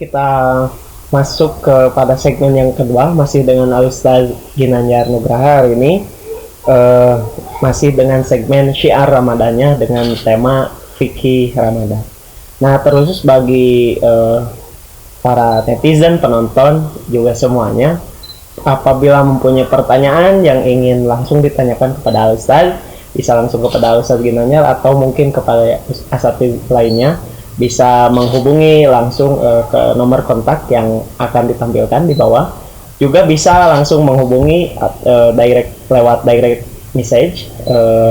kita masuk kepada segmen yang kedua, masih dengan Ustaz Ginanjar Nugraha hari ini. eh, Masih dengan segmen syiar Ramadannya dengan tema fikih Ramadan. Nah, terus bagi para netizen, penonton juga semuanya, apabila mempunyai pertanyaan yang ingin langsung ditanyakan kepada Ustaz, bisa langsung kepada Ustaz Ginanjar atau mungkin kepada asatidz lainnya, bisa menghubungi langsung ke nomor kontak yang akan ditampilkan di bawah. Juga bisa langsung menghubungi lewat direct message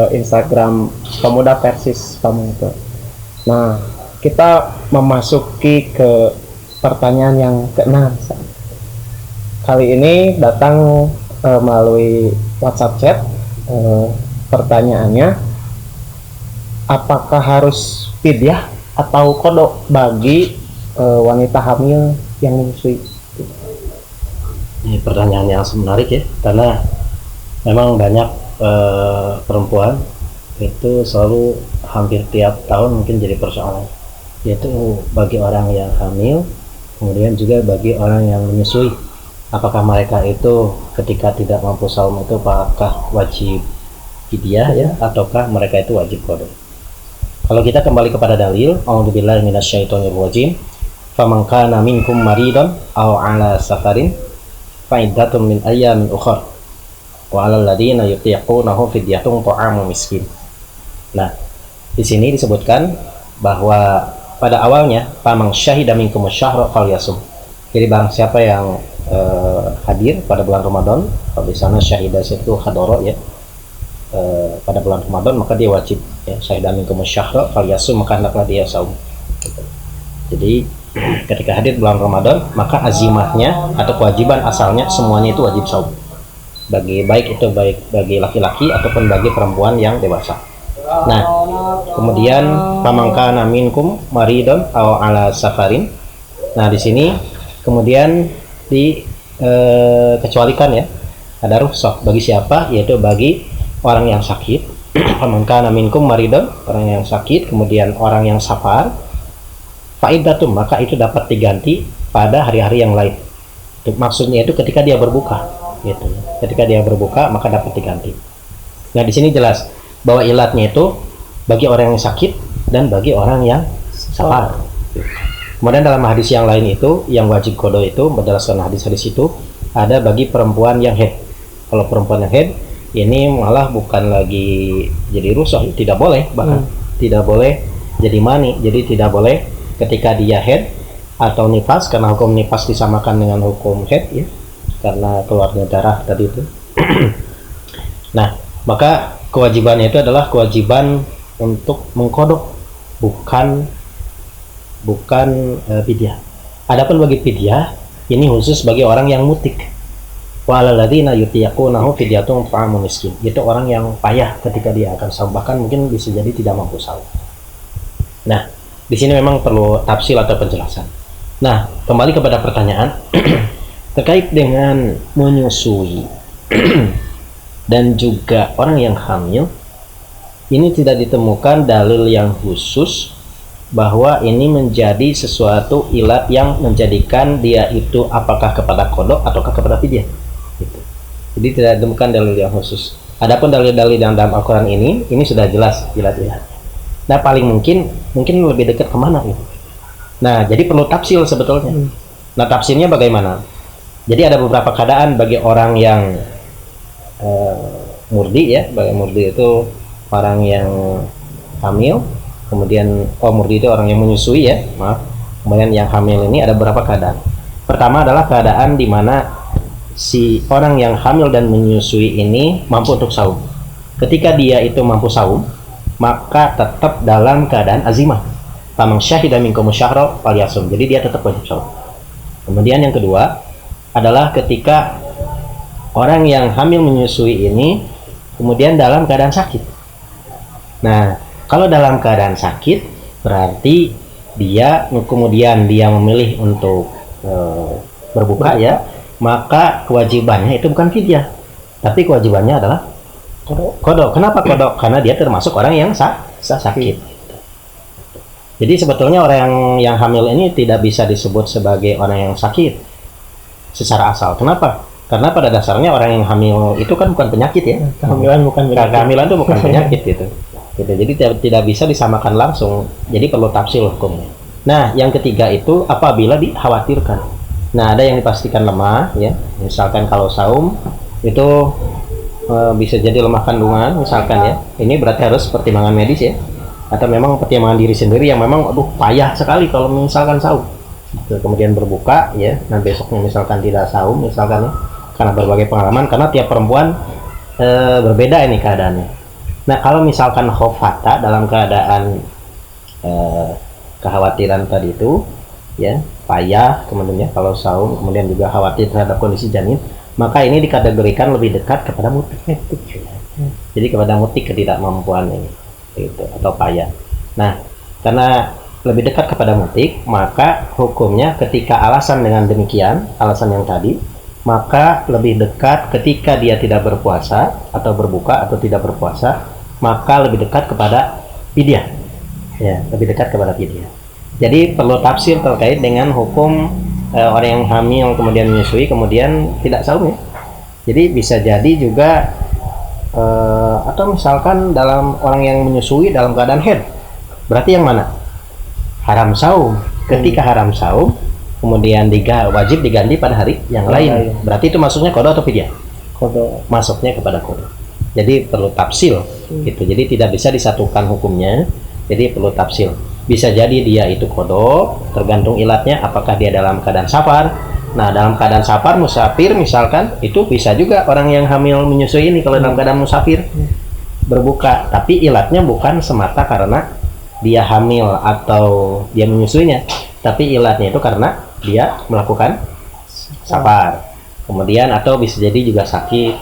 Instagram Pemuda Persis Pamungpe. Nah, kita memasuki ke pertanyaan yang keenam. Kali ini datang melalui WhatsApp chat. Pertanyaannya, apakah harus fidyah atau kodok bagi wanita hamil yang menyusui? Ini pertanyaan yang menarik ya, karena memang banyak perempuan itu selalu hampir tiap tahun mungkin jadi persoalan, yaitu bagi orang yang hamil, kemudian juga bagi orang yang menyusui. Apakah mereka itu ketika tidak mampu saum itu apakah wajib fidyah ya, ataukah mereka itu wajib qada? Kalau kita kembali kepada dalil, a'udzubillahi minasyaitonir rajim, faman kana minkum maridan aw ala safarin fa iddatun min ayyamin ukhra wa 'alal ladzina yutiqunahu fidyatun ta'amu miskin. Nah, di sini disebutkan bahwa pada awalnya faman syahida minkum asyhara falyasum. Jadi barang siapa yang hadir pada bulan Ramadan, kalau di sana syahidah itu hadoro ya, pada bulan Ramadan, maka dia wajib ya, syahidah minkum asyhara falyasum, maka hendaklah dia saum. Jadi ketika hadir bulan Ramadan, maka azimahnya atau kewajiban asalnya semuanya itu wajib saum, baik itu bagi laki-laki ataupun bagi perempuan yang dewasa. Nah, kemudian pamangkana minkum maridon aw ala safarin. Nah, di sini kemudian dikecualikan ya, ada rukhsah bagi siapa, yaitu bagi orang yang sakit. Pamangkana minkum maridon, orang yang sakit, kemudian orang yang safar, faidatum, maka itu dapat diganti pada hari-hari yang lain. Maksudnya itu ketika dia berbuka, gitu. Ketika dia berbuka maka dapat diganti. Nah, di sini jelas bahwa ilatnya itu bagi orang yang sakit dan bagi orang yang safar. Kemudian dalam hadis yang lain itu, yang wajib qada itu berdasarkan hadis-hadis itu ada bagi perempuan yang haid. Kalau perempuan yang haid ini malah bukan lagi jadi rukhsah, tidak boleh, bahkan tidak boleh jadi mani. Jadi tidak boleh ketika dia haid atau nifas, karena hukum nifas disamakan dengan hukum haid ya, karena keluarnya darah tadi itu. Nah, maka kewajibannya itu adalah kewajiban untuk mengkodok, bukan fidyah. Adapun bagi fidyah ini khusus bagi orang yang mutik. Wa 'alal ladzina yutiqunahu fidyatun ta'amu miskin. Itu orang yang payah ketika dia akan saum, bahkan mungkin bisa jadi tidak mampu saum. Nah, di sini memang perlu tafsir atau penjelasan. Nah, kembali kepada pertanyaan terkait dengan menyusui dan juga orang yang hamil, ini tidak ditemukan dalil yang khusus bahwa ini menjadi sesuatu ilat yang menjadikan dia itu apakah kepada kodok ataukah kepada fidyah. Gitu. Jadi tidak ditemukan dalil yang khusus. Adapun dalil-dalil yang dalam Al-Quran ini sudah jelas ilat-ilat. Nah, paling mungkin lebih dekat kemana gitu. Nah, jadi perlu tafsir sebetulnya. Nah, tafsirnya bagaimana? Jadi ada beberapa keadaan bagi orang yang murdi ya, bagi murdi itu orang yang hamil, kemudian murdi itu orang yang menyusui ya, maaf. Kemudian yang hamil ini ada beberapa keadaan. Pertama adalah keadaan di mana si orang yang hamil dan menyusui ini mampu untuk saum. Ketika dia itu mampu saum, maka tetap dalam keadaan azimah. Faman syahida minkum asyhara falyasum. Jadi dia tetap wajib saum. Kemudian yang kedua adalah ketika orang yang hamil menyusui ini kemudian dalam keadaan sakit. Nah, kalau dalam keadaan sakit berarti dia kemudian dia memilih untuk berbuka ya, maka kewajibannya itu bukan fidyah, tapi kewajibannya adalah kodok. Kenapa kodok? Karena dia termasuk orang yang sakit. Jadi sebetulnya orang yang hamil ini tidak bisa disebut sebagai orang yang sakit secara asal. Kenapa? Karena pada dasarnya orang yang hamil itu kan bukan penyakit ya. Kehamilan bukan penyakit. Kehamilan itu bukan penyakit gitu. Jadi tidak bisa disamakan langsung. Jadi perlu tafsir hukumnya. Nah, yang ketiga itu apabila dikhawatirkan. Nah, ada yang dipastikan lemah ya. Misalkan kalau saum itu bisa jadi lemah kandungan misalkan ya. Ini berarti harus pertimbangan medis ya. Atau memang pertimbangan diri sendiri yang memang payah sekali kalau misalkan saum. Kemudian berbuka ya. Nah, besoknya misalkan tidak saum misalkan ya. Karena berbagai pengalaman, karena tiap perempuan berbeda ini keadaannya. Nah, kalau misalkan khofata dalam keadaan kekhawatiran tadi itu ya, payah kemudian ya, kalau saum kemudian juga khawatir terhadap kondisi janin, maka ini dikategorikan lebih dekat kepada mutik. Jadi kepada mutik ketidakmampuan ini itu atau payah. Nah, karena lebih dekat kepada mutik, maka hukumnya ketika alasan dengan demikian, alasan yang tadi, maka lebih dekat ketika dia tidak berpuasa atau berbuka atau tidak berpuasa, maka lebih dekat kepada fidyah. Ya, lebih dekat kepada fidyah. Jadi perlu tafsir terkait dengan hukum orang yang hamil kemudian menyusui kemudian tidak saum ya. Jadi bisa jadi juga atau misalkan dalam orang yang menyusui dalam keadaan haid, berarti yang mana? Haram saum. Ketika haram saum kemudian wajib diganti pada hari yang lain. Berarti itu maksudnya qada atau fidyah? Qada. Masuknya kepada qada. Jadi perlu tafsil gitu. Jadi tidak bisa disatukan hukumnya. Jadi perlu tafsil. Bisa jadi dia itu qada, tergantung ilatnya apakah dia dalam keadaan safar. Nah, dalam keadaan safar musafir misalkan, itu bisa juga orang yang hamil menyusui ini kalau dalam keadaan musafir berbuka, tapi ilatnya bukan semata karena dia hamil atau dia menyusuinya, tapi ilatnya itu karena dia melakukan safar. Kemudian atau bisa jadi juga sakit,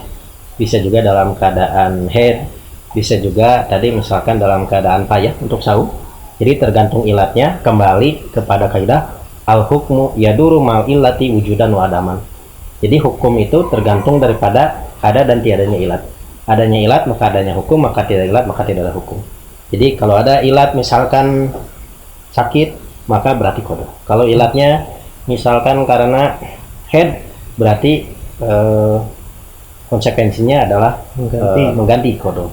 bisa juga dalam keadaan haid, bisa juga tadi misalkan dalam keadaan payah untuk saum. Jadi tergantung ilatnya, kembali kepada kaidah al-hukmu yaduru mal illati wujudan wa adaman. Jadi hukum itu tergantung daripada ada dan tiadanya ilat. Adanya ilat maka adanya hukum, maka tidak ilat maka tidak ada hukum. Jadi kalau ada ilat misalkan sakit, maka berarti qada. Kalau ilatnya misalkan karena haid, berarti konsekuensinya adalah mengganti qada.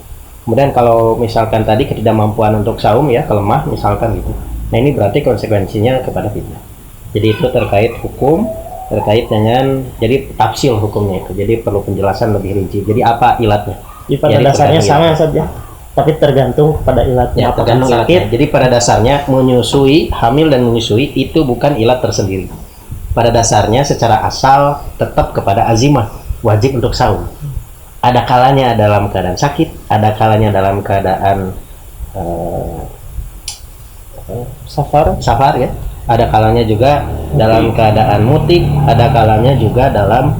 Kemudian kalau misalkan tadi ketidakmampuan untuk saum ya, kelemah misalkan gitu. Nah, ini berarti konsekuensinya kepada fidyah. Jadi itu terkait hukum, terkait dengan jadi tafsil hukumnya itu. Jadi perlu penjelasan lebih rinci. Jadi apa ilatnya? Jadi pada dasarnya sama saja, tapi tergantung pada ilatnya. Ya, tergantung ilatnya. Jadi pada dasarnya menyusui, hamil dan menyusui itu bukan ilat tersendiri. Pada dasarnya secara asal tetap kepada azimah, wajib untuk saum. Ada kalanya dalam keadaan sakit, ada kalanya dalam keadaan safar ya. Ada kalanya juga dalam keadaan mutik, ada kalanya juga dalam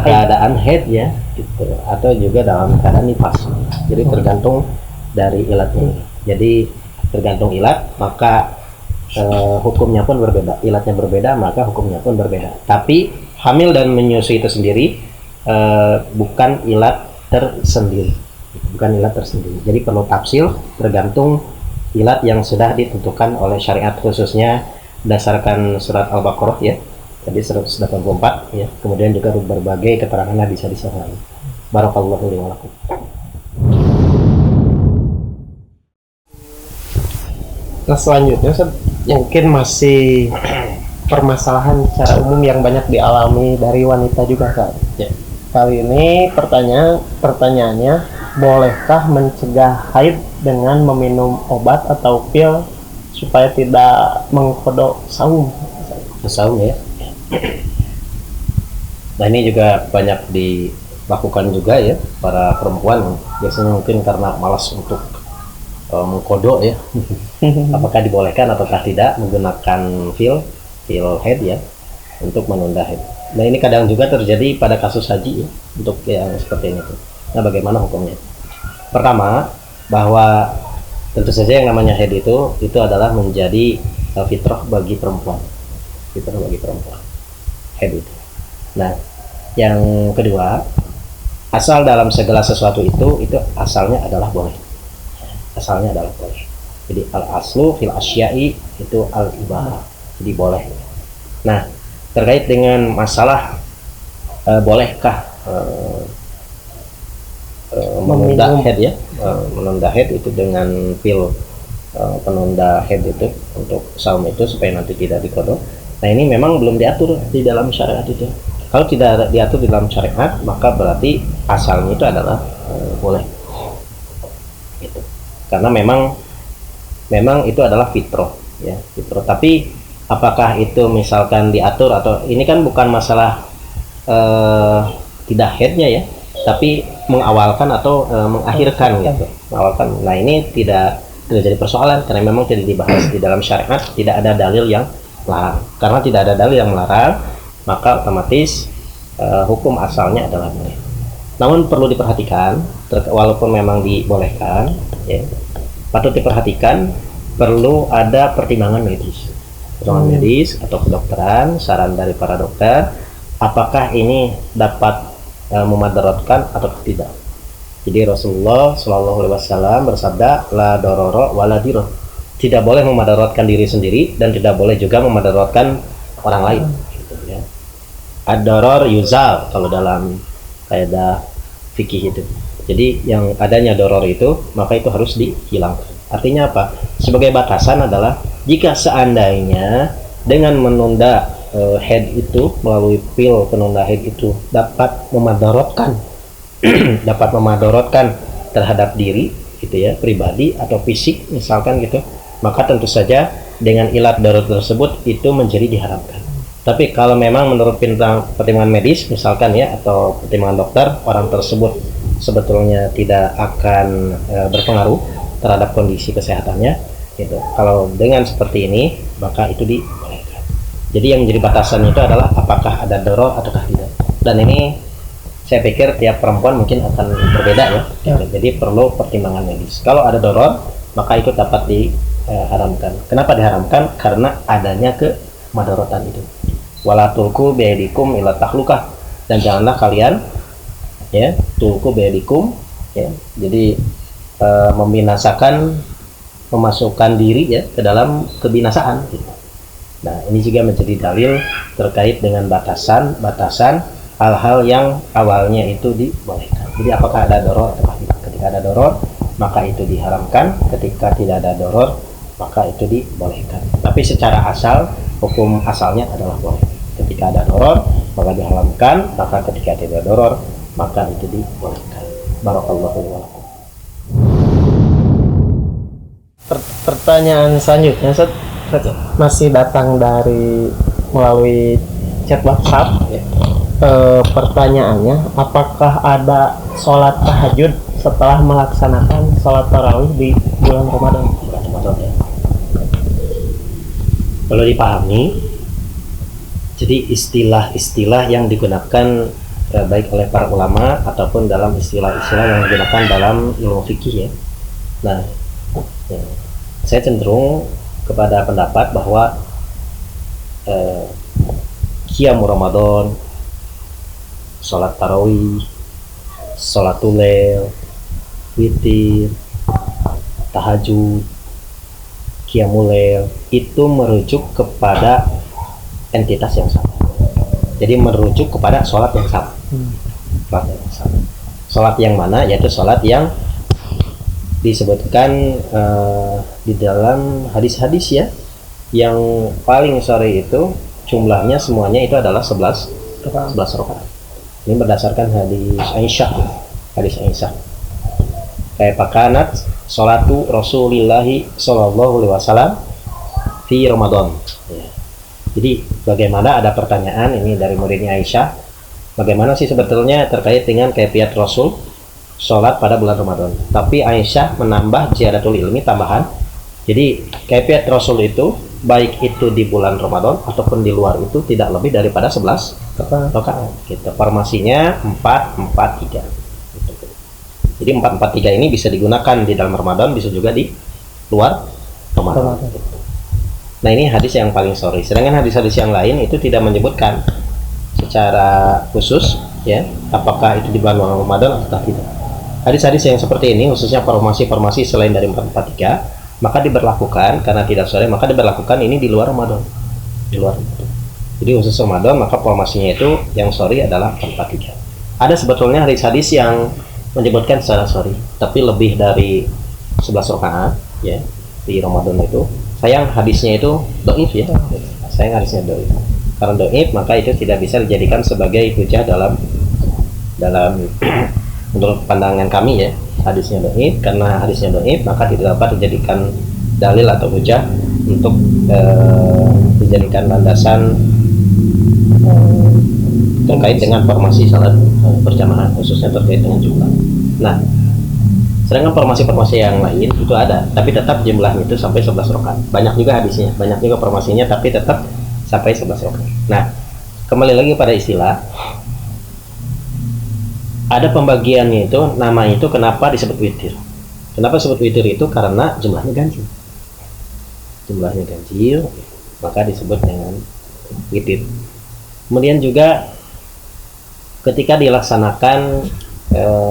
keadaan haid ya, gitu. Atau juga dalam keadaan nifas. Jadi tergantung dari ilatnya. Jadi tergantung ilat, maka hukumnya pun berbeda. Ilatnya berbeda, maka hukumnya pun berbeda. Tapi hamil dan menyusui itu sendiri bukan ilat tersendiri, bukan ilat tersendiri. Jadi perlu tafsil tergantung ilat yang sudah ditentukan oleh syariat, khususnya berdasarkan surat Al-Baqarah ya, tadi 184 ya, kemudian juga berbagai keterangan hadis-hadis yang lain. Barakallahu li wa lakum. Nah, selanjutnya mungkin masih permasalahan secara umum yang banyak dialami dari wanita juga kan. Ya. Kali ini pertanyaannya, bolehkah mencegah haid dengan meminum obat atau pil supaya tidak mengkodok saum? Saum ya. Nah, ini juga banyak dilakukan juga ya para perempuan, biasanya mungkin karena malas untuk mengkodok ya. Apakah dibolehkan ataukah tidak menggunakan pil haid ya untuk menunda haid. Nah, ini kadang juga terjadi pada kasus haji ya, untuk yang seperti ini tuh. Nah, bagaimana hukumnya? Pertama, bahwa tentu saja yang namanya haid itu adalah menjadi fitrah bagi perempuan. Fitrah bagi perempuan. Haid itu. Nah, yang kedua, asal dalam segala sesuatu itu asalnya adalah boleh. Asalnya adalah boleh. Jadi al aslu fil asyai itu al ibahah, jadi boleh. Nah, terkait dengan masalah bolehkah menunda head ya, menunda head itu dengan pil penunda head itu untuk saum itu supaya nanti tidak dikodok. Nah, ini memang belum diatur di dalam syariat itu. Kalau tidak diatur di dalam syariat, maka berarti asalnya itu adalah boleh. Gitu. Karena memang itu adalah fitrah ya, fitrah. Tapi apakah itu misalkan diatur atau ini kan bukan masalah tidak headnya ya, tapi mengawalkan atau mengakhirkan gitu. Mengawalkan. Nah, ini tidak jadi persoalan karena memang tidak dibahas di dalam syariat, tidak ada dalil yang melarang. Karena tidak ada dalil yang melarang, maka otomatis hukum asalnya adalah boleh. Namun perlu diperhatikan, walaupun memang dibolehkan, ya, patut diperhatikan perlu ada pertimbangan medis, medis atau kedokteran, saran dari para dokter, apakah ini dapat memadaratkan atau tidak. Jadi Rasulullah Shallallahu Alaihi Wasallam bersabda, la dororo wala diror, tidak boleh memadaratkan diri sendiri dan tidak boleh juga memadaratkan orang lain. Gitu, ya. Ad-doror yuzal kalau dalam kaidah fikih itu. Jadi yang adanya doror itu maka itu harus dihilangkan. Artinya apa? Sebagai batasan adalah jika seandainya dengan menunda head itu melalui pil penunda head itu dapat memadaratkan dapat memadaratkan terhadap diri gitu ya, pribadi atau fisik misalkan gitu, maka tentu saja dengan ilat darurat tersebut itu menjadi diharamkan. Tapi kalau memang menurut pertimbangan medis misalkan ya atau pertimbangan dokter, orang tersebut sebetulnya tidak akan berpengaruh terhadap kondisi kesehatannya gitu. Kalau dengan seperti ini maka itu dibolehkan. Jadi yang menjadi batasan itu adalah apakah ada doror ataukah tidak. Dan ini saya pikir tiap perempuan mungkin akan berbeda ya. Gitu. Jadi perlu pertimbangan medis. Kalau ada doror maka itu dapat diharamkan. Kenapa diharamkan? Karena adanya kemadharatan itu. Wala tulku biadikum ila tahlukah, dan janganlah kalian ya tulku biadikum ya. Jadi membinasakan, memasukkan diri ya ke dalam kebinasaan gitu. Nah, ini juga menjadi dalil terkait dengan batasan hal-hal yang awalnya itu dibolehkan. Jadi apakah ada doror atau tidak? Ketika ada doror maka itu diharamkan, ketika tidak ada doror maka itu dibolehkan. Tapi secara asal hukum asalnya adalah boleh. Ketika ada doror maka diharamkan, maka ketika tidak doror maka itu dibolehkan. Barakallahu lakum. Pertanyaan selanjutnya masih datang dari melalui chat WhatsApp ya. Pertanyaannya, apakah ada sholat tahajud setelah melaksanakan sholat tarawih di bulan Ramadan? Ya. Kalau dipahami, jadi istilah-istilah yang digunakan baik oleh para ulama ataupun dalam istilah-istilah yang digunakan dalam ilmu fikih ya. Nah, ya, saya cenderung kepada pendapat bahwa Qiyamul Ramadan, sholat tarawih, sholatul lail, witir, tahajud, Qiyamul lail itu merujuk kepada entitas yang sama. Jadi merujuk kepada sholat yang sama. Sholat yang mana? Yaitu sholat yang disebutkan di dalam hadis-hadis ya, yang paling sore itu jumlahnya semuanya itu adalah 11 rakaat. Ini berdasarkan hadis Aisyah. Kayak pakanat sholatu Rasulillahi Shallallahu Alaihi Wasallam fi Ramadan. Ya. Jadi bagaimana, ada pertanyaan ini dari muridnya Aisyah, bagaimana sih sebetulnya terkait dengan kaifiat Rasul sholat pada bulan Ramadan. Tapi Aisyah menambah ziyadatul ilmi, tambahan. Jadi kaifiat Rasul itu baik itu di bulan Ramadan ataupun di luar itu tidak lebih daripada 11 rakaat. Gitu. Formasinya 4-4-3. Gitu. Jadi 4-4-3 ini bisa digunakan di dalam Ramadan, bisa juga di luar Ramadan. Gitu. Nah, ini hadis yang paling sore. Sedangkan hadis-hadis yang lain itu tidak menyebutkan secara khusus ya, apakah itu di bulan Ramadan atau tidak. Hadis-hadis yang seperti ini khususnya formasi-formasi selain dari 4-4-3 maka diberlakukan, karena tidak sore maka diberlakukan ini di luar Ramadan. Di luar Ramadan. Jadi khusus Ramadan maka formasinya itu yang sorry adalah 443. Ada sebetulnya hadis-hadis yang menyebutkan secara sorry, tapi lebih dari 11 rakaat ya di Ramadan itu. Sayang hadisnya itu dhaif ya. Sayang hadisnya dhaif. Karena dhaif maka itu tidak bisa dijadikan sebagai hujah dalam menurut pandangan kami ya. Hadisnya dhaif, karena hadisnya dhaif maka tidak dapat dijadikan dalil atau hujah untuk dijadikan landasan terkait dengan formasi salat berjamaah, khususnya terkait dengan jumlah. Nah, sedangkan formasi-formasi yang lain itu ada, tapi tetap jumlahnya itu sampai 11 rakaat. Banyak juga hadisnya, banyak juga formasinya, tapi tetap sampai 11 rakaat. Nah, kembali lagi pada istilah, ada pembagiannya itu, nama itu kenapa disebut witir. Kenapa disebut witir itu? Karena jumlahnya ganjil. Jumlahnya ganjil, maka disebut dengan witir. Kemudian juga ketika dilaksanakan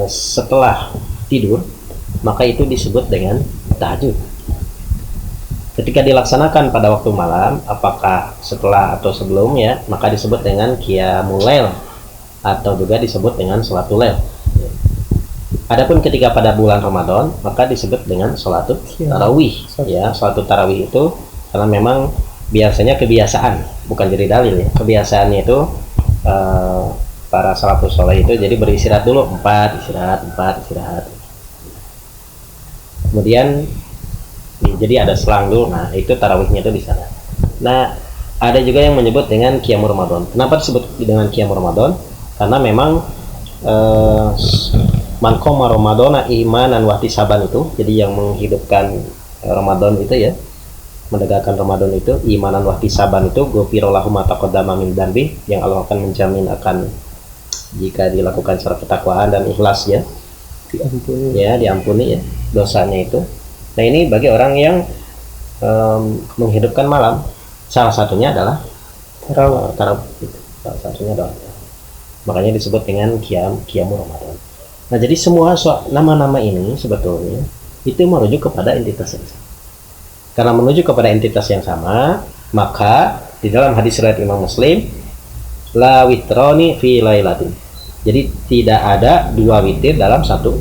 setelah tidur, maka itu disebut dengan tahajud. Ketika dilaksanakan pada waktu malam, apakah setelah atau sebelumnya, maka disebut dengan qiyamul lail atau juga disebut dengan sholatul lail. Adapun ketika pada bulan Ramadan, maka disebut dengan sholatul tarawih. Ya, sholatul tarawih itu karena memang biasanya kebiasaan, bukan jadi dalil ya. Kebiasaannya itu para salafus saleh itu jadi beristirahat dulu, 4 istirahat. Kemudian jadi ada selang dulu. Nah, itu tarawihnya itu di sana. Nah, ada juga yang menyebut dengan qiyamul Ramadan. Kenapa disebut dengan qiyamul Ramadan? Karena memang man qoma ramadhana imanan wa ihtisaban itu, jadi yang menghidupkan Ramadan itu ya, menegakkan Ramadan itu imanan wa ihtisaban itu ghufira lahu ma taqaddama min dzambi, yang Allah akan menjamin akan jika dilakukan secara ketakwaan dan ikhlas ya diampuni ya dosanya itu. Nah, ini bagi orang yang menghidupkan malam, salah satunya adalah tarawih gitu. Salah satunya adalah, makanya disebut dengan qiyamul Ramadan. Nah, jadi semua nama-nama ini sebetulnya itu merujuk kepada entitas yang sama. Karena menuju kepada entitas yang sama, maka di dalam hadis riwayat Imam Muslim, la witroni fi lailatin. Jadi tidak ada 2 witir dalam satu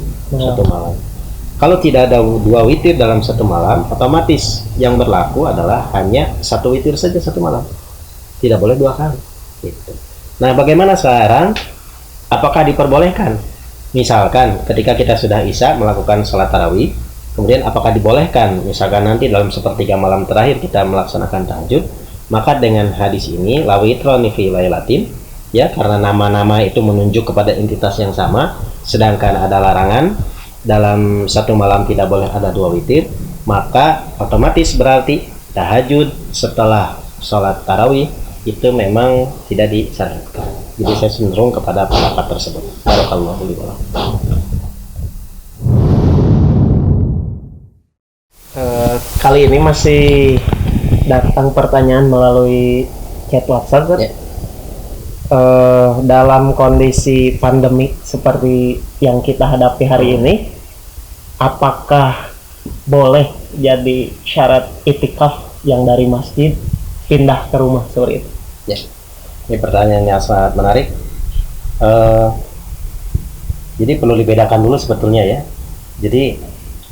malam. Kalau tidak ada 2 witir dalam satu malam, otomatis yang berlaku adalah hanya 1 witir saja satu malam. Tidak boleh 2 kali. Gitu. Nah, bagaimana sekarang? Apakah diperbolehkan? Misalkan ketika kita sudah isya melakukan sholat tarawih, kemudian apakah dibolehkan misalkan nanti dalam sepertiga malam terakhir kita melaksanakan tahajud, maka dengan hadis ini la witroni fi lailatin ya, karena nama-nama itu menunjuk kepada entitas yang sama, sedangkan ada larangan dalam satu malam tidak boleh ada 2 witir, maka otomatis berarti tahajud setelah sholat tarawih itu memang tidak disarankan. Jadi saya cenderung kepada pendapat tersebut. Barakallahu li wa lakum. Kali ini masih datang pertanyaan melalui chat WhatsApp kan? Yeah. Dalam kondisi pandemi seperti yang kita hadapi hari ini, apakah boleh jadi syarat itikaf yang dari masjid pindah ke rumah seperti itu? Ya, ini pertanyaan yang sangat menarik. Jadi perlu dibedakan dulu sebetulnya ya. Jadi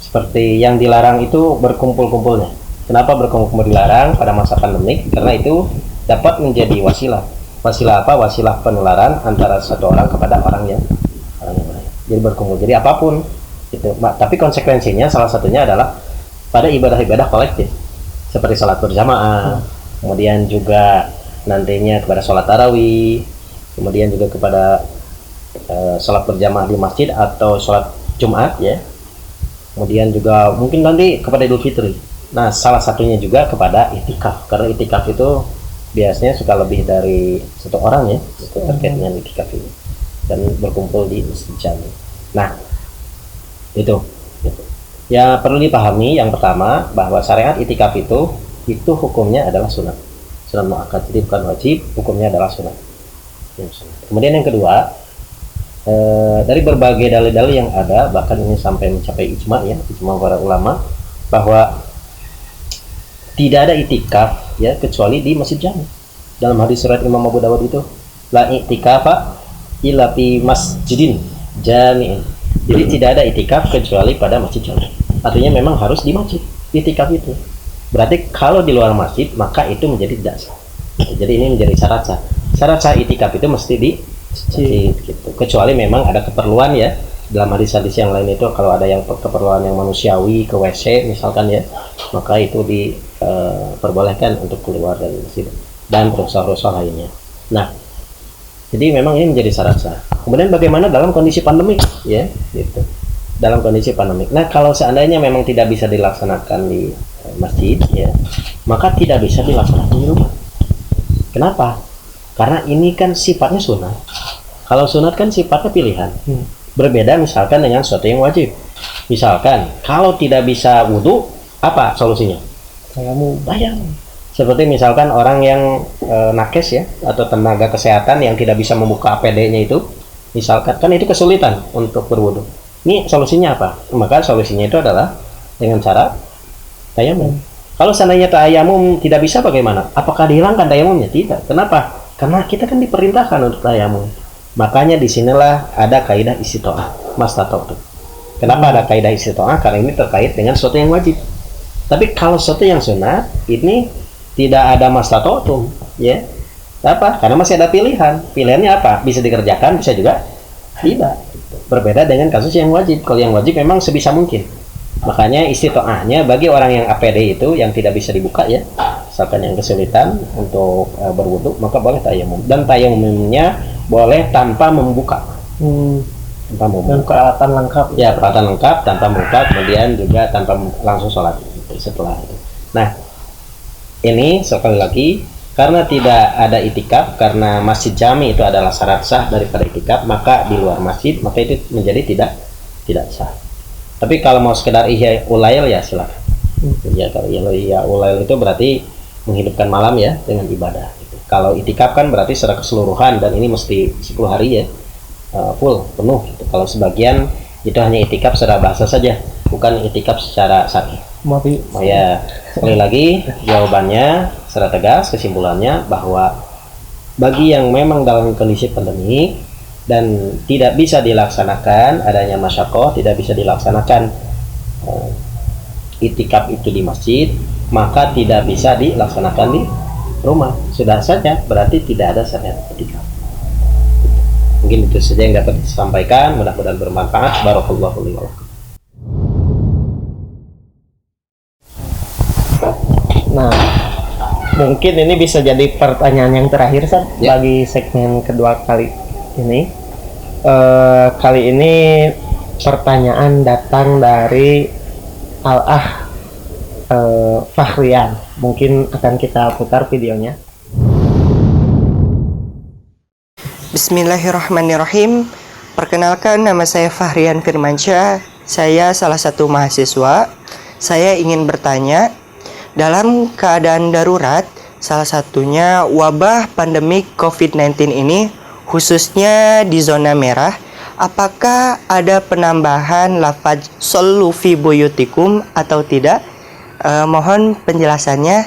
seperti yang dilarang itu berkumpul-kumpulnya. Kenapa berkumpul dilarang pada masa pandemik? Karena itu dapat menjadi wasilah. Wasilah apa? Wasilah penularan antara satu orang kepada orang yang lain. Jadi berkumpul. Jadi apapun itu. Tapi konsekuensinya salah satunya adalah pada ibadah-ibadah kolektif seperti sholat berjamaah, kemudian juga nantinya kepada sholat tarawih, kemudian juga kepada sholat berjamaah di masjid atau sholat Jumat ya, kemudian juga mungkin nanti kepada Idul Fitri. Nah, salah satunya juga kepada itikaf, karena itikaf itu biasanya suka lebih dari 1 orang ya, itu terkait dengan itikaf ini dan berkumpul di masjid jami. Nah, itu ya perlu dipahami. Yang pertama bahwa syariat itikaf itu hukumnya adalah sunat muakkad, jadi bukan wajib, hukumnya adalah sunat. Kemudian yang kedua, dari berbagai dalil-dalil yang ada, bahkan ini sampai mencapai ijma ya, ijma para ulama, bahwa tidak ada itikaf ya kecuali di masjid jami. Dalam hadis surat Imam Abu Dawud itu, la itikafa illa fi masjidin jami'in. Jadi tidak ada itikaf kecuali pada masjid jami. Artinya memang harus di masjid itikaf itu. Berarti kalau di luar masjid maka itu menjadi tidak sah. Jadi ini menjadi syarat sah. Syarat sah itikaf itu mesti di masjid gitu. Kecuali memang ada keperluan ya. Dalam hadis-hadis yang lain itu kalau ada yang keperluan yang manusiawi ke WC misalkan ya, maka itu diperbolehkan untuk keluar dari masjid dan rukhsah-rukhsah lainnya. Nah, jadi memang ini menjadi syarat sah. Kemudian bagaimana dalam kondisi pandemik ya gitu. Dalam kondisi pandemik. Nah, kalau seandainya memang tidak bisa dilaksanakan di masjid ya, maka tidak bisa dilaksanakan di rumah. Kenapa? Karena ini kan sifatnya sunat. Kalau sunat kan sifatnya pilihan. Berbeda misalkan dengan sesuatu yang wajib. Misalkan kalau tidak bisa wudhu, apa solusinya? Tayamum. Seperti misalkan orang yang nakes ya, atau tenaga kesehatan yang tidak bisa membuka APD-nya itu, misalkan kan itu kesulitan untuk berwudhu. Ini solusinya apa? Maka solusinya itu adalah dengan cara tayamum. Kalau seandainya tayamum tidak bisa bagaimana? Apakah dihilangkan tayamumnya? Tidak. Kenapa? Karena kita kan diperintahkan untuk tayamum. Makanya disinilah ada kaidah istitoah, mastata'tu. Kenapa ada kaidah istitoah? Karena ini terkait dengan sesuatu yang wajib. Tapi kalau sesuatu yang sunat, ini tidak ada mastata'tu, ya. Apa? Karena masih ada pilihan. Pilihannya apa? Bisa dikerjakan, bisa juga tidak. Berbeda dengan kasus yang wajib. Kalau yang wajib memang sebisa mungkin. Makanya istitoahnya bagi orang yang APD itu yang tidak bisa dibuka ya, misalkan yang kesulitan untuk berwudu, maka boleh tayamum. Dan tayamumnya boleh tanpa membuka. Tanpa membuka. Dan peralatan lengkap. Ya, peralatan lengkap tanpa membuka, kemudian juga tanpa langsung sholat setelah itu. Nah, ini sekali lagi karena tidak ada itikaf, karena masjid jami itu adalah syarat sah daripada itikaf, maka di luar masjid maka itu menjadi tidak sah. Tapi kalau mau sekedar ihya ulail ya silakan. Ya kalau ihya ulail itu berarti menghidupkan malam ya dengan ibadah. Gitu. Kalau itikaf kan berarti secara keseluruhan dan ini mesti 10 hari ya full penuh. Gitu. Kalau sebagian itu hanya itikaf secara bahasa saja, bukan itikaf secara syar'i. Oh ya, sekali lagi jawabannya secara tegas kesimpulannya bahwa bagi yang memang dalam kondisi pandemi dan tidak bisa dilaksanakan adanya masyakoh, tidak bisa dilaksanakan itikaf itu di masjid, maka tidak bisa dilaksanakan di rumah. Sudah saja berarti tidak ada syariat itikaf. Mungkin itu saja yang dapat disampaikan, mudah-mudahan bermanfaat. Barakallahu li wa lakum. Nah, mungkin ini bisa jadi pertanyaan yang terakhir bagi segmen kedua kali ini. Kali ini pertanyaan datang dari Fahrian. Mungkin akan kita putar videonya. Bismillahirrahmanirrahim. Perkenalkan, nama saya Fahrian Firmansyah. Saya salah satu mahasiswa. Saya ingin bertanya, dalam keadaan darurat, salah satunya wabah pandemi COVID-19 ini, khususnya di zona merah, apakah ada penambahan lafaz shollu fi buyutikum atau tidak? Mohon penjelasannya.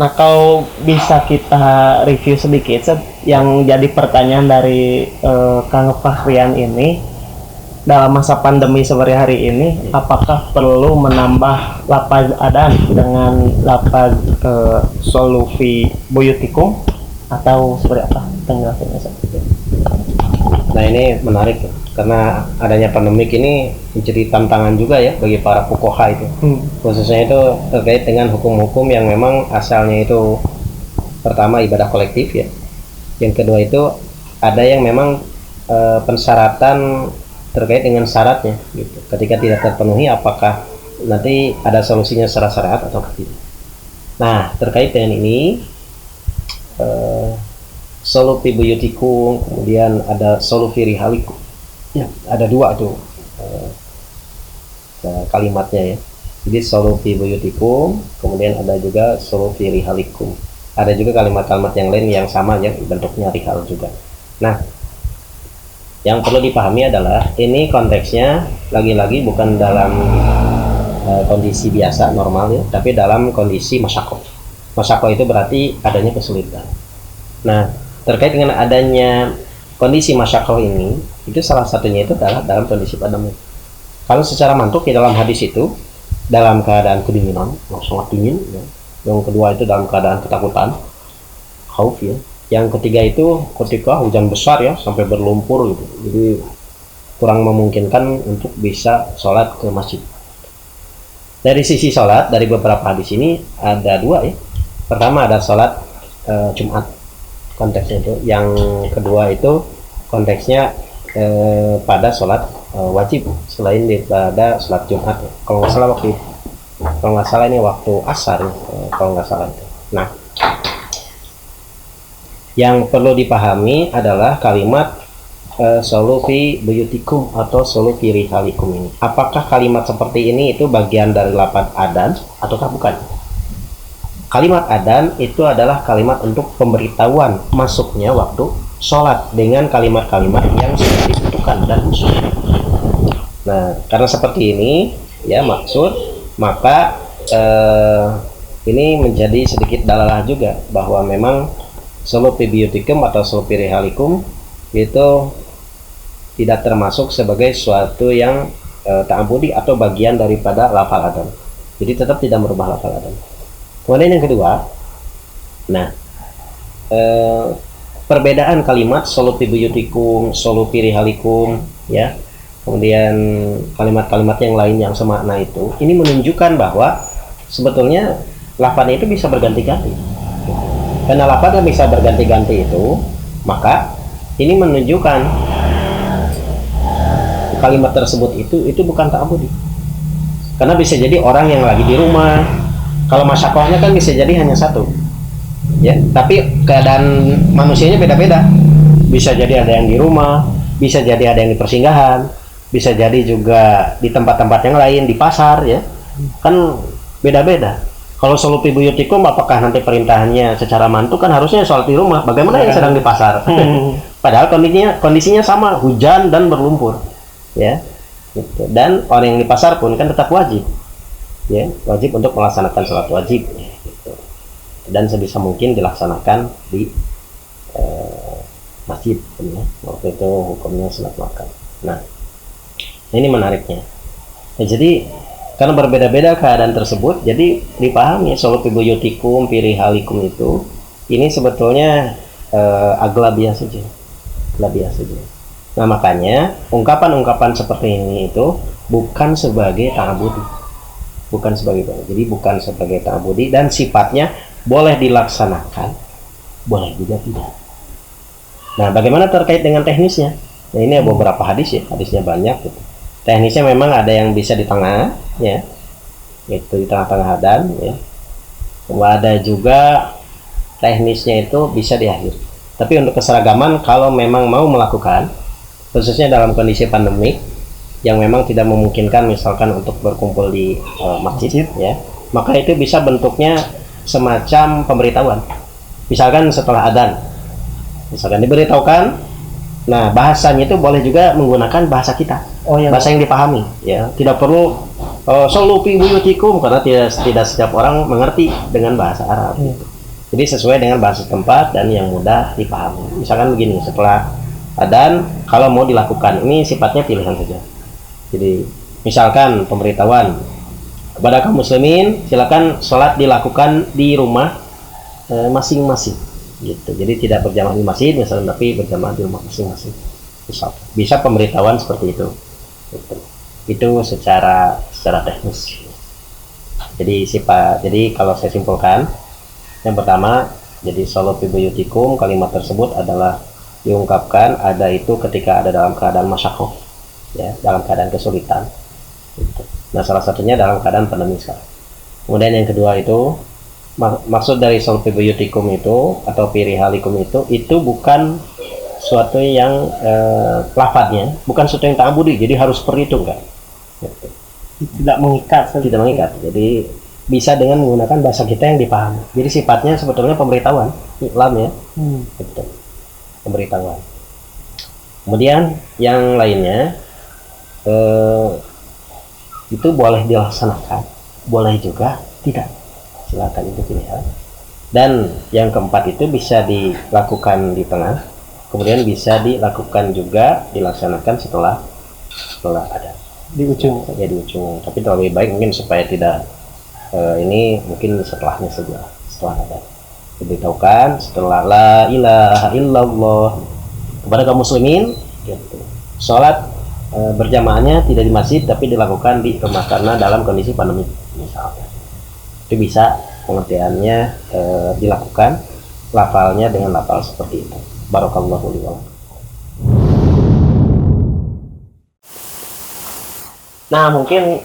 Nah, kalau bisa kita review sedikit yang jadi pertanyaan dari Kang Fahrian ini, dalam masa pandemi seperti hari ini, apakah perlu menambah lafaz adan dengan lafaz shollu fi buyutikum atau seperti apa? Nah, ini menarik karena adanya pandemik ini menjadi tantangan juga ya bagi para fuqaha itu. Khususnya itu terkait dengan hukum-hukum yang memang asalnya itu pertama ibadah kolektif ya. Yang kedua itu ada yang memang pensyaratan terkait dengan syaratnya gitu. Ketika tidak terpenuhi apakah nanti ada solusinya secara syariat atau tidak. Nah, terkait dengan ini shollu fi buyutikum, kemudian ada shollu fi rihalikum. Ya, ada dua tuh kalimatnya ya. Jadi shollu fi buyutikum, kemudian ada juga shollu fi rihalikum. Ada juga kalimat-kalimat yang lain yang sama ya, bentuknya rihal juga. Nah, yang perlu dipahami adalah ini konteksnya lagi-lagi bukan dalam kondisi biasa normal ya, tapi dalam kondisi masyakoh. Masyakoh itu berarti adanya kesulitan. Nah, terkait dengan adanya kondisi masyakoh ini, itu salah satunya itu adalah dalam kondisi pandemi. Kalau secara mantuk di dalam hadis itu dalam keadaan kedinginan yang sangat dingin ya. Yang kedua itu dalam keadaan ketakutan, khauf ya. Yang ketiga itu ketika hujan besar ya sampai berlumpur gitu. Jadi kurang memungkinkan untuk bisa sholat ke masjid. Dari sisi sholat, dari beberapa hadis ini ada dua ya. Pertama ada sholat Jumat konteksnya itu. Yang kedua itu konteksnya pada sholat wajib selain daripada sholat Jumat ya. Kalau nggak salah ini waktu asar ya, kalau nggak salah itu. Nah, yang perlu dipahami adalah kalimat solu fi buyutikum atau solu fi rihalikum ini. Apakah kalimat seperti ini itu bagian dari lafaz adzan ataukah bukan? Kalimat adzan itu adalah kalimat untuk pemberitahuan masuknya waktu sholat dengan kalimat-kalimat yang sudah ditentukan dan khusus. Nah, karena seperti ini ya maksud, maka ini menjadi sedikit dalalah juga bahwa memang solu fi buyutikum atau solu fi rihalikum itu tidak termasuk sebagai suatu yang ta'abudi atau bagian daripada lafal adzan. Jadi tetap tidak merubah lafal adzan. Kemudian yang kedua, nah perbedaan kalimat solu fi buyutikum, solu fi rihalikum ya, kemudian kalimat-kalimat yang lain yang semakna itu, ini menunjukkan bahwa sebetulnya lafalnya itu bisa berganti-ganti. Karena lafalnya bisa berganti-ganti itu, maka ini menunjukkan kalimat tersebut itu bukan ta'abudi. Karena bisa jadi orang yang lagi di rumah, kalau masyakohnya kan bisa jadi hanya satu ya, tapi keadaan manusianya beda-beda. Bisa jadi ada yang di rumah, bisa jadi ada yang di persinggahan, bisa jadi juga di tempat-tempat yang lain, di pasar ya, kan beda-beda. Kalau solu fi buyutikum, apakah nanti perintahnya secara mantuk kan harusnya sholat di rumah, bagaimana yang sedang di pasar? Padahal kondisinya sama, hujan dan berlumpur ya gitu. Dan orang yang di pasar pun kan tetap wajib ya, wajib untuk melaksanakan sholat wajib ya, gitu. Dan sebisa mungkin dilaksanakan di masjid ya. Waktu itu hukumnya sunat makan. Nah, ini menariknya ya, jadi karena berbeda-beda keadaan tersebut, jadi dipahami solu fi buyutikum fi rihalikum itu ini sebetulnya aglabiah saja. Nah, makanya ungkapan-ungkapan seperti ini itu bukan sebagai ta'abudi. Jadi bukan sebagai ta'abudi dan sifatnya boleh dilaksanakan, boleh juga tidak. Nah, bagaimana terkait dengan teknisnya? Nah, ini beberapa hadis ya, hadisnya banyak gitu. Teknisnya memang ada yang bisa di tengah ya, itu di tengah-tengah adzan ya. Ada juga teknisnya itu bisa di akhir. Tapi untuk keseragaman, kalau memang mau melakukan, khususnya dalam kondisi pandemi yang memang tidak memungkinkan misalkan untuk berkumpul di masjid ya, maka itu bisa bentuknya semacam pemberitahuan. Misalkan setelah adzan, misalkan diberitahukan, nah bahasanya itu boleh juga menggunakan bahasa kita, bahasa yang dipahami ya, tidak perlu solu fi buyutikum karena tidak setiap orang mengerti dengan bahasa Arab gitu. Jadi sesuai dengan bahasa tempat dan yang mudah dipahami. Misalkan begini, setelah adzan kalau mau dilakukan, ini sifatnya pilihan saja. Jadi misalkan pemberitahuan kepada kaum muslimin, silakan sholat dilakukan di rumah masing-masing gitu. Jadi tidak berjamaah di masjid misalnya, tapi berjamaah di rumah masing-masing. Bisa pemberitahuan seperti itu gitu. Itu secara teknis. Jadi kalau saya simpulkan, yang pertama, jadi solu fi buyutikum, kalimat tersebut adalah diungkapkan ada itu ketika ada dalam keadaan masyakoh ya, dalam keadaan kesulitan gitu. Nah, salah satunya dalam keadaan pandemi sekarang. Kemudian yang kedua itu maksud dari solu fi buyutikum itu atau fi rihalikum itu bukan suatu yang lafadznya bukan suatu yang ta'abudi, jadi harus perhitung kan gitu. Tidak mengikat. Jadi bisa dengan menggunakan bahasa kita yang dipahami. Jadi sifatnya sebetulnya pemberitahuan, iklam ya, gitu. Pemberitahuan. Kemudian yang lainnya, itu boleh dilaksanakan, boleh juga tidak, silakan, itu pilihan. Dan yang keempat itu bisa dilakukan di tengah, kemudian bisa dilakukan juga dilaksanakan setelah ada Di ujung. ya, di ujung. Tapi lebih baik mungkin supaya tidak ini mungkin setelahnya saja, setelah ada diberitahukan setelah la ilaha illallah kepada kaum muslimin gitu. Sholat berjamaahnya tidak di masjid tapi dilakukan di rumah karena dalam kondisi pandemi misalnya, itu bisa pengertiannya dilakukan lafalnya dengan lafal seperti itu. Barakallahu li wa lakum. Nah, mungkin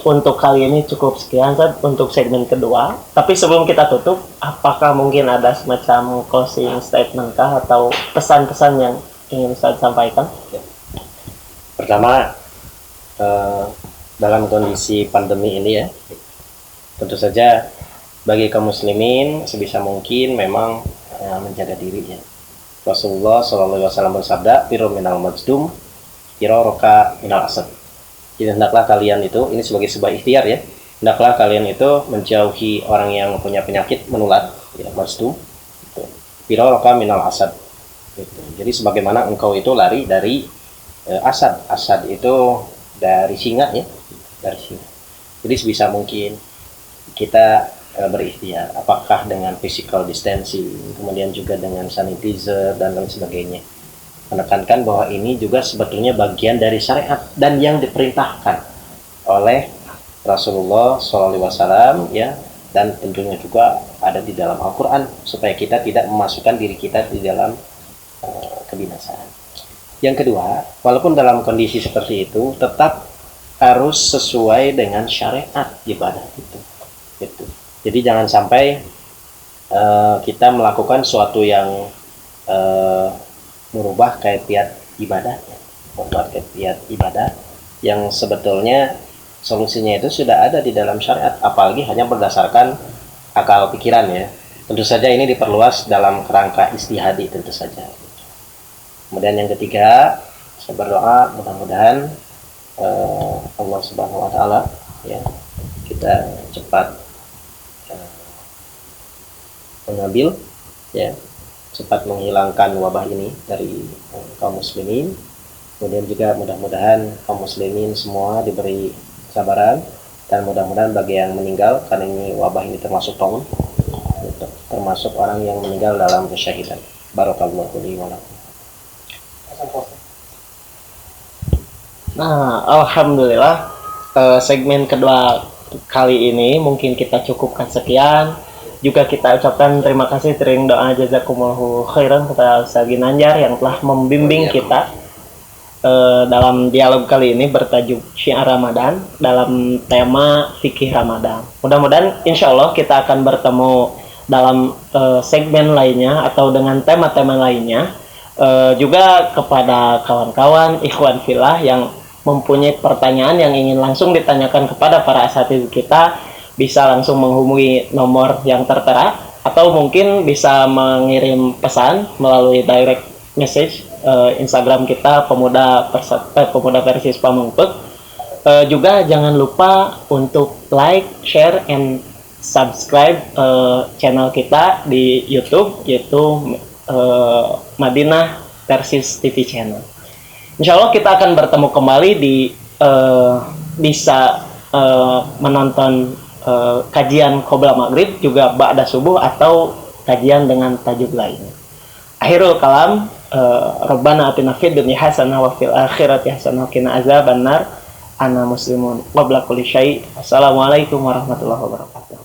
untuk kali ini cukup sekian Ustaz untuk segmen kedua. Tapi sebelum kita tutup, apakah mungkin ada semacam closing statement kah atau pesan-pesan yang ingin Ustaz sampaikan? Pertama, dalam kondisi pandemi ini ya, tentu saja bagi kaum muslimin sebisa mungkin memang menjaga diri ya. Rasulullah SAW bersabda, "Firru minal majdum, firaraka minal asad." Jadi hendaklah kalian itu, ini sebagai sebuah ikhtiar ya, hendaklah kalian itu menjauhi orang yang punya penyakit menular, ya, majdum, gitu. Firaraka minal asad. Gitu. Jadi sebagaimana engkau itu lari dari asad. Asad itu dari singa ya, dari singa. Jadi sebisa mungkin kita berikhtiar, apakah dengan physical distancing, kemudian juga dengan sanitizer dan lain sebagainya. Menekankan bahwa ini juga sebetulnya bagian dari syariat dan yang diperintahkan oleh Rasulullah SAW ya, dan tentunya juga ada di dalam Al-Quran supaya kita tidak memasukkan diri kita di dalam kebinasaan. Yang kedua, walaupun dalam kondisi seperti itu tetap harus sesuai dengan syariat ibadah itu. Gitu. Jadi jangan sampai kita melakukan suatu yang merubah kaifiat ibadah, membuat kaifiat ibadah yang sebetulnya solusinya itu sudah ada di dalam syariat, apalagi hanya berdasarkan akal pikiran ya. Tentu saja ini diperluas dalam kerangka istihadi tentu saja. Kemudian yang ketiga, saya berdoa mudah-mudahan Allah Subhanahu Wa Taala ya, kita cepat mengambil ya, cepat menghilangkan wabah ini dari kaum muslimin. Kemudian juga mudah-mudahan kaum muslimin semua diberi kesabaran, dan mudah-mudahan bagi yang meninggal, karena ini wabah ini termasuk taun, termasuk orang yang meninggal dalam kesyahidan. Barakallahu li wa lakum. Nah, alhamdulillah segmen kedua kali ini mungkin kita cukupkan sekian. Juga kita ucapkan terima kasih, tering doa jazakumullahu khairan kepada Ustaz Ginanjar yang telah membimbing kita dalam dialog kali ini bertajuk Syiar Ramadan dalam tema fikih Ramadan. Mudah-mudahan insya Allah kita akan bertemu dalam segmen lainnya atau dengan tema-tema lainnya. Juga kepada kawan-kawan ikhwan fillah yang mempunyai pertanyaan yang ingin langsung ditanyakan kepada para asatidz kita, bisa langsung menghubungi nomor yang tertera atau mungkin bisa mengirim pesan melalui direct message Instagram kita pemuda versi Pamengpeuk. Juga jangan lupa untuk like, share, and subscribe channel kita di YouTube, yaitu Madinah Persis TV Channel. Insya Allah kita akan bertemu kembali di bisa menonton kajian Qobla Maghrib, juga Ba'da Subuh, atau kajian dengan tajuk lainnya. Akhirul kalam, Rabbana atina fid dunya hasanah wa fil akhirati hasanah wa qina azabannar. Ana muslimun qabla kulli syai'. Assalamualaikum warahmatullahi wabarakatuh.